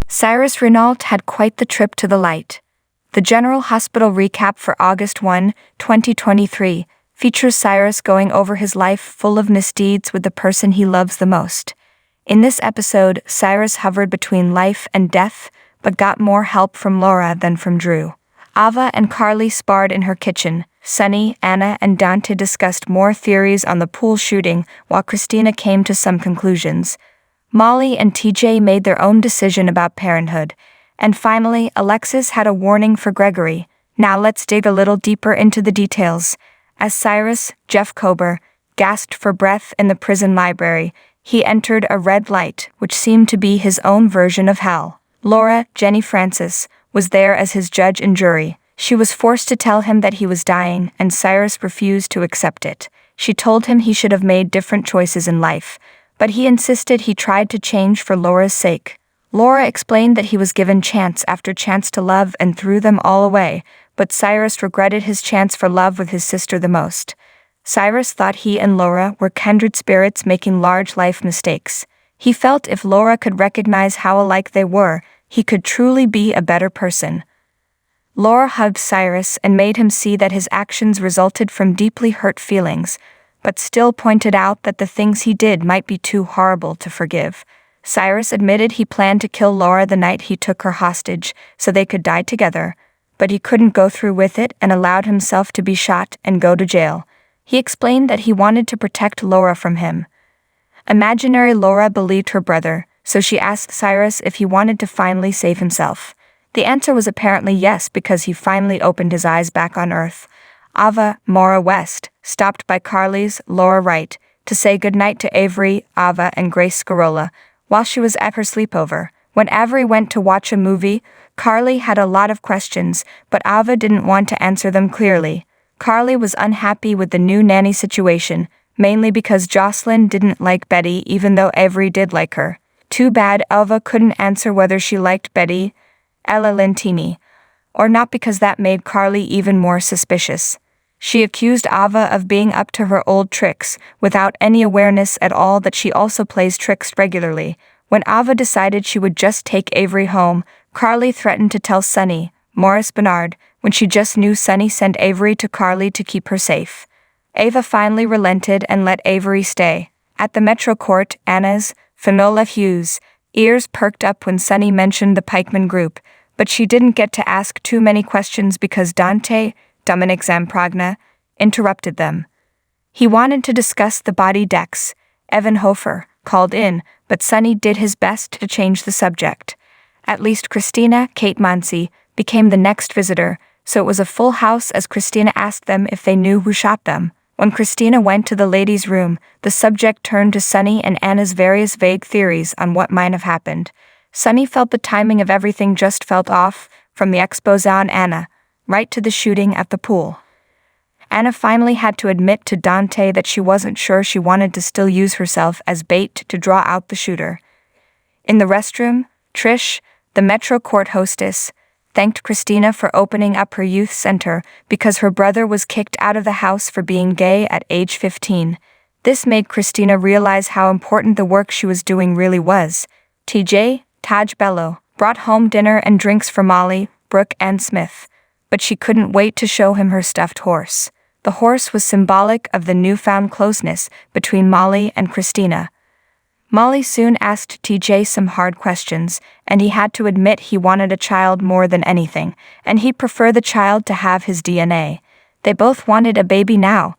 Cyrus Renault had quite the trip to the light. The General Hospital recap for August 1, 2023, features Cyrus going over his life full of misdeeds with the person he loves the most. In this episode, Cyrus hovered between life and death, but got more help from Laura than from Drew. Ava and Carly sparred in her kitchen. Sunny, Anna, and Dante discussed more theories on the pool shooting, while Christina came to some conclusions. Molly and TJ made their own decision about parenthood. And finally, Alexis had a warning for Gregory. Now let's dig a little deeper into the details. As Cyrus, Jeff Kober, gasped for breath in the prison library, he entered a red light, which seemed to be his own version of hell. Laura, Jenny Francis, was there as his judge and jury. She was forced to tell him that he was dying, and Cyrus refused to accept it. She told him he should have made different choices in life, but he insisted he tried to change for Laura's sake. Laura explained that he was given chance after chance to love and threw them all away, but Cyrus regretted his chance for love with his sister the most. Cyrus thought he and Laura were kindred spirits making large life mistakes. He felt if Laura could recognize how alike they were, he could truly be a better person. Laura hugged Cyrus and made him see that his actions resulted from deeply hurt feelings, but still pointed out that the things he did might be too horrible to forgive. Cyrus admitted he planned to kill Laura the night he took her hostage so they could die together, but he couldn't go through with it and allowed himself to be shot and go to jail. He explained that he wanted to protect Laura from him. Imaginary Laura believed her brother, so she asked Cyrus if he wanted to finally save himself. The answer was apparently yes, because he finally opened his eyes back on Earth. Ava, Maura West, stopped by Carly's, Laura Wright, to say goodnight to Avery, Ava, and Grace Scarola while she was at her sleepover. When Avery went to watch a movie, Carly had a lot of questions, but Ava didn't want to answer them clearly. Carly was unhappy with the new nanny situation, mainly because Jocelyn didn't like Betty even though Avery did like her. Too bad Ava couldn't answer whether she liked Betty, Ella Lentini, or not, because that made Carly even more suspicious. She accused Ava of being up to her old tricks, without any awareness at all that she also plays tricks regularly. When Ava decided she would just take Avery home, Carly threatened to tell Sunny, Morris Bernard, when she just knew Sunny sent Avery to Carly to keep her safe. Ava finally relented and let Avery stay. At the Metro Court, Anna's, Finola Hughes, ears perked up when Sunny mentioned the Pikeman Group, but she didn't get to ask too many questions because Dante, Dominic Zamprogna, interrupted them. He wanted to discuss the body decks. Evan Hofer called in, but Sunny did his best to change the subject. At least Christina, Kate Mansi, became the next visitor, so it was a full house as Christina asked them if they knew who shot them. When Christina went to the ladies' room, the subject turned to Sunny and Anna's various vague theories on what might have happened. Sunny felt the timing of everything just felt off, from the expose on Anna, right to the shooting at the pool. Anna finally had to admit to Dante that she wasn't sure she wanted to still use herself as bait to draw out the shooter. In the restroom, Trish, the Metro Court hostess, thanked Christina for opening up her youth center because her brother was kicked out of the house for being gay at age 15. This made Christina realize how important the work she was doing really was. TJ, Taj Bello, brought home dinner and drinks for Molly, Brooke, and Smith, but she couldn't wait to show him her stuffed horse. The horse was symbolic of the newfound closeness between Molly and Christina. Molly soon asked TJ some hard questions, and he had to admit he wanted a child more than anything, and he'd prefer the child to have his DNA. They both wanted a baby now,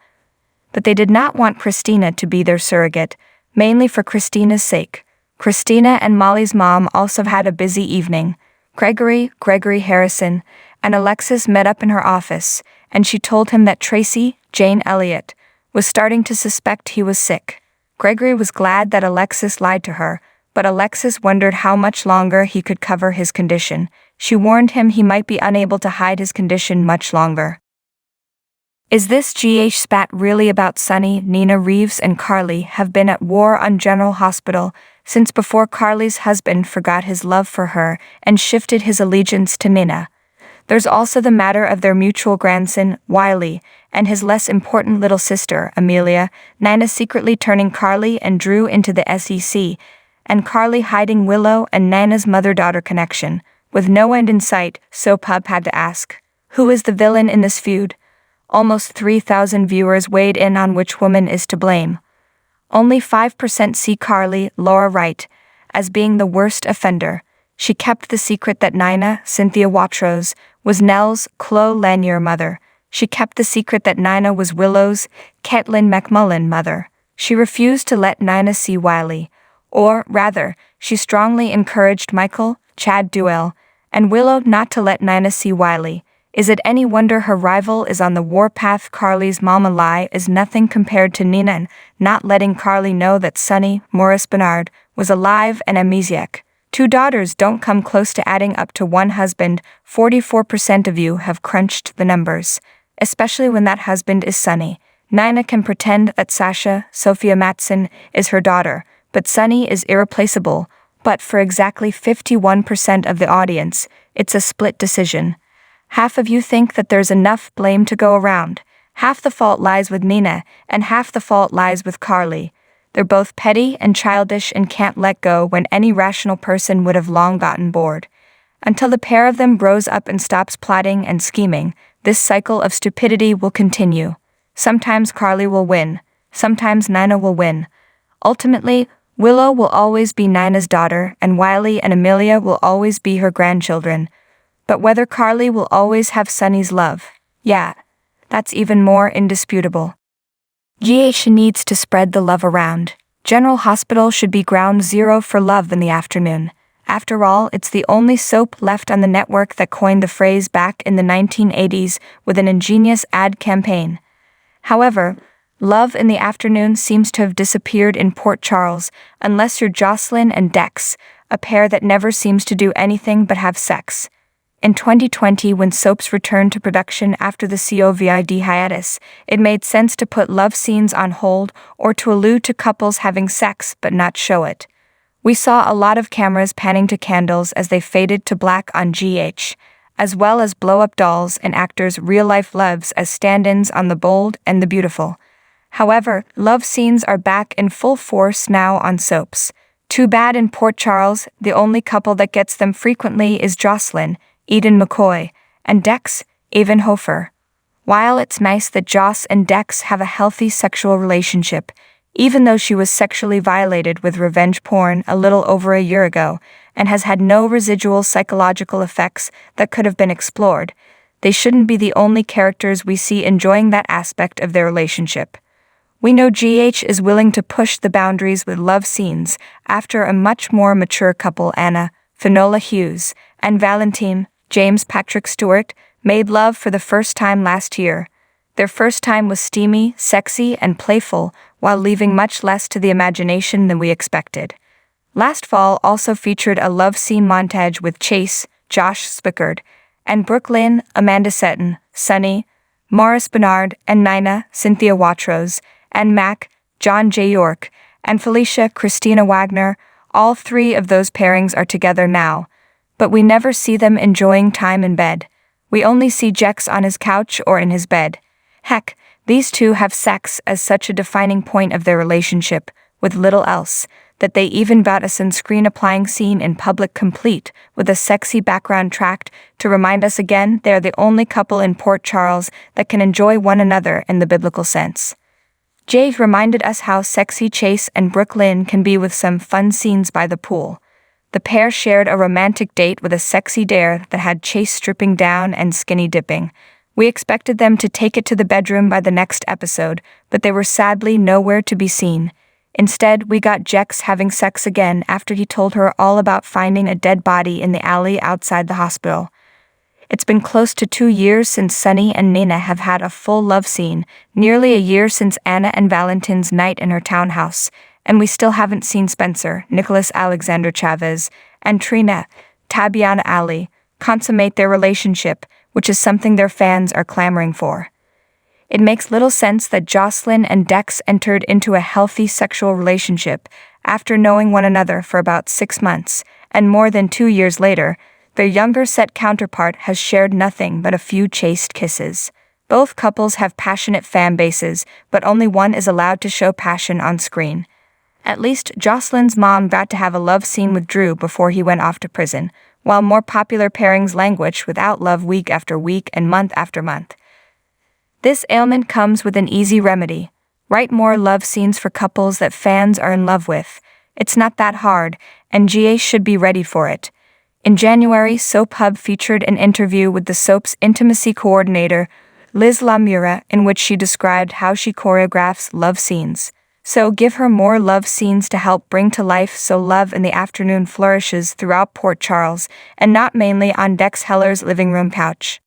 but they did not want Christina to be their surrogate, mainly for Christina's sake. Christina and Molly's mom also had a busy evening. Gregory Harrison, and Alexis met up in her office, and she told him that Tracy, Jane Elliott, was starting to suspect he was sick. Gregory was glad that Alexis lied to her, but Alexis wondered how much longer he could cover his condition. She warned him he might be unable to hide his condition much longer. Is this GH spat really about Sunny? Nina Reeves and Carly have been at war on General Hospital since before Carly's husband forgot his love for her and shifted his allegiance to Nina. There's also the matter of their mutual grandson, Wiley, and his less important little sister, Amelia, Nina secretly turning Carly and Drew into the SEC, and Carly hiding Willow and Nina's mother-daughter connection. With no end in sight, SoapHub had to ask, who is the villain in this feud? Almost 3,000 viewers weighed in on which woman is to blame. Only 5% see Carly, Laura Wright, as being the worst offender. She kept the secret that Nina, Cynthia Watros, was Nell's, Chloe Lanier mother. She kept the secret that Nina was Willow's, Caitlin McMullen mother. She refused to let Nina see Wiley. Or, rather, she strongly encouraged Michael, Chad Duell, and Willow not to let Nina see Wiley. Is it any wonder her rival is on the warpath? Carly's mama lie is nothing compared to Nina not letting Carly know that Sonny, Morris Bernard, was alive and amnesiac. 2 daughters don't come close to adding up to 1 husband. 44% of you have crunched the numbers, especially when that husband is Sonny. Nina can pretend that Sasha, Sophia Matson, is her daughter, but Sonny is irreplaceable. But for exactly 51% of the audience, it's a split decision. Half of you think that there's enough blame to go around. Half the fault lies with Nina, and half the fault lies with Carly. They're both petty and childish and can't let go when any rational person would have long gotten bored. Until the pair of them grows up and stops plotting and scheming, this cycle of stupidity will continue. Sometimes Carly will win. Sometimes Nina will win. Ultimately, Willow will always be Nina's daughter, and Wiley and Amelia will always be her grandchildren. But whether Carly will always have Sonny's love, yeah, that's even more indisputable. GH needs to spread the love around. General Hospital should be ground zero for love in the afternoon. After all, it's the only soap left on the network that coined the phrase back in the 1980s with an ingenious ad campaign. However, love in the afternoon seems to have disappeared in Port Charles, unless you're Jocelyn and Dex, a pair that never seems to do anything but have sex. In 2020, when soaps returned to production after the COVID hiatus, it made sense to put love scenes on hold or to allude to couples having sex but not show it. We saw a lot of cameras panning to candles as they faded to black on GH, as well as blow-up dolls and actors' real-life loves as stand-ins on The Bold and the Beautiful. However, love scenes are back in full force now on soaps. Too bad in Port Charles, the only couple that gets them frequently is Jocelyn, Eden McCoy, and Dex, Evan Hofer. While it's nice that Joss and Dex have a healthy sexual relationship, even though she was sexually violated with revenge porn a little over a year ago and has had no residual psychological effects that could have been explored, they shouldn't be the only characters we see enjoying that aspect of their relationship. We know GH is willing to push the boundaries with love scenes after a much more mature couple, Anna, Finola Hughes, and Valentine, James Patrick Stewart, made love for the first time last year. Their first time was steamy, sexy, and playful, while leaving much less to the imagination than we expected. Last fall also featured a love scene montage with Chase, Josh Spickard, and Brooklyn, Amanda Setton, Sonny, Morris Bernard, and Nina, Cynthia Watros, and Mac, John J. York, and Felicia, Christina Wagner. All 3 of those pairings are together now, but we never see them enjoying time in bed. We only see Jex on his couch or in his bed. Heck, these 2 have sex as such a defining point of their relationship, with little else, that they even got a sunscreen applying scene in public complete with a sexy background track to remind us again they're the only couple in Port Charles that can enjoy one another in the biblical sense. Jay reminded us how sexy Chase and Brooklyn can be with some fun scenes by the pool. The pair shared a romantic date with a sexy dare that had Chase stripping down and skinny dipping. We expected them to take it to the bedroom by the next episode, but they were sadly nowhere to be seen. Instead, we got Jex having sex again after he told her all about finding a dead body in the alley outside the hospital. It's been close to 2 years since Sonny and Nina have had a full love scene, nearly a year since Anna and Valentine's night in her townhouse, and we still haven't seen Spencer, Nicholas Alexander Chavez, and Trina, Tabiana Ali, consummate their relationship, which is something their fans are clamoring for. It makes little sense that Jocelyn and Dex entered into a healthy sexual relationship after knowing one another for about 6 months, and more than 2 years later, their younger set counterpart has shared nothing but a few chaste kisses. Both couples have passionate fan bases, but only one is allowed to show passion on screen. At least Jocelyn's mom got to have a love scene with Drew before he went off to prison, while more popular pairings languish without love week after week and month after month. This ailment comes with an easy remedy. Write more love scenes for couples that fans are in love with. It's not that hard, and GA should be ready for it. In January, Soap Hub featured an interview with the soap's intimacy coordinator, Liz Lamura, in which she described how she choreographs love scenes. So give her more love scenes to help bring to life so love in the afternoon flourishes throughout Port Charles, and not mainly on Dex Heller's living room couch.